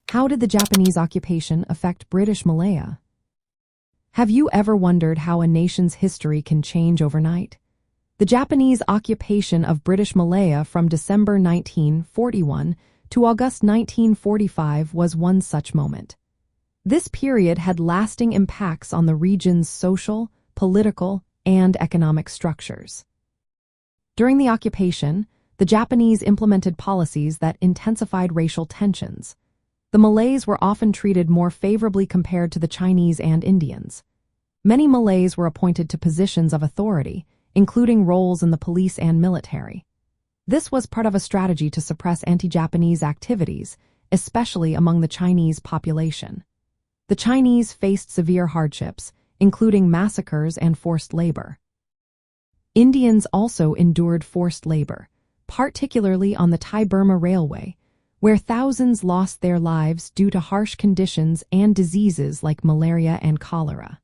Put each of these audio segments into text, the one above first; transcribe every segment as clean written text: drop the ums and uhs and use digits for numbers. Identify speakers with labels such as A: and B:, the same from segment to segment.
A: How did the Japanese occupation affect British Malaya? Have you ever wondered how a nation's history can change overnight? The Japanese occupation of British Malaya from December 1941 to August 1945 was one such moment. This period had lasting impacts on the region's social, political, and economic structures. During the occupation, the Japanese implemented policies that intensified racial tensions. The Malays were often treated more favorably compared to the Chinese and Indians. Many Malays were appointed to positions of authority, including roles in the police and military. This was part of a strategy to suppress anti-Japanese activities, especially among the Chinese population. The Chinese faced severe hardships, including massacres and forced labor. Indians also endured forced labor, particularly on the Thai-Burma Railway, where thousands lost their lives due to harsh conditions and diseases like malaria and cholera.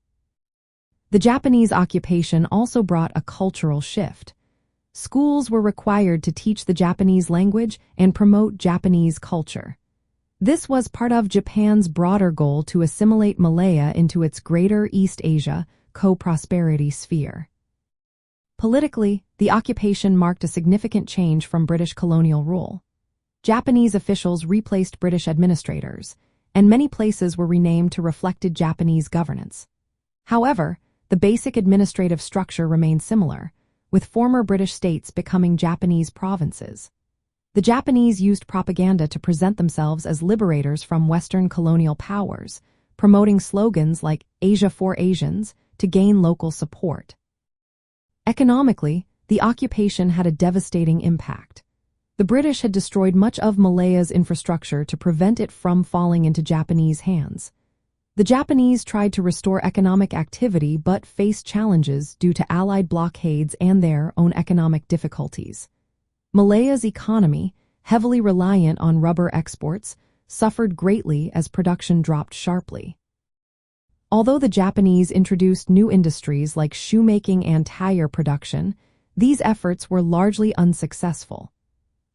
A: The Japanese occupation also brought a cultural shift. Schools were required to teach the Japanese language and promote Japanese culture. This was part of Japan's broader goal to assimilate Malaya into its greater East Asia co-prosperity sphere. Politically, the occupation marked a significant change from British colonial rule. Japanese officials replaced British administrators, and many places were renamed to reflect Japanese governance. However, the basic administrative structure remained similar, with former British states becoming Japanese provinces. The Japanese used propaganda to present themselves as liberators from Western colonial powers, promoting slogans like "Asia for Asians" to gain local support. Economically, the occupation had a devastating impact. The British had destroyed much of Malaya's infrastructure to prevent it from falling into Japanese hands. The Japanese tried to restore economic activity but faced challenges due to Allied blockades and their own economic difficulties. Malaya's economy, heavily reliant on rubber exports, suffered greatly as production dropped sharply. Although the Japanese introduced new industries like shoemaking and tire production, these efforts were largely unsuccessful.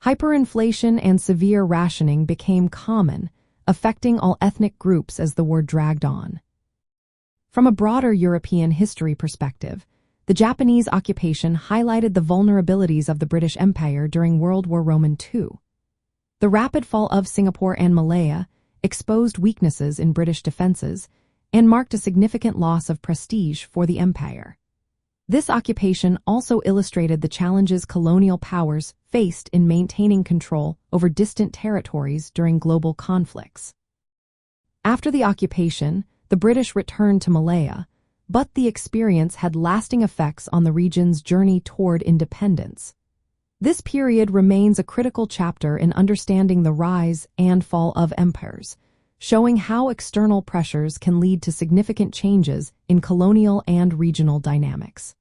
A: Hyperinflation and severe rationing became common, affecting all ethnic groups as the war dragged on. From a broader European history perspective, the Japanese occupation highlighted the vulnerabilities of the British Empire during World War II. The rapid fall of Singapore and Malaya exposed weaknesses in British defenses and marked a significant loss of prestige for the empire. This occupation also illustrated the challenges colonial powers faced in maintaining control over distant territories during global conflicts. After the occupation, the British returned to Malaya, but the experience had lasting effects on the region's journey toward independence. This period remains a critical chapter in understanding the rise and fall of empires, showing how external pressures can lead to significant changes in colonial and regional dynamics.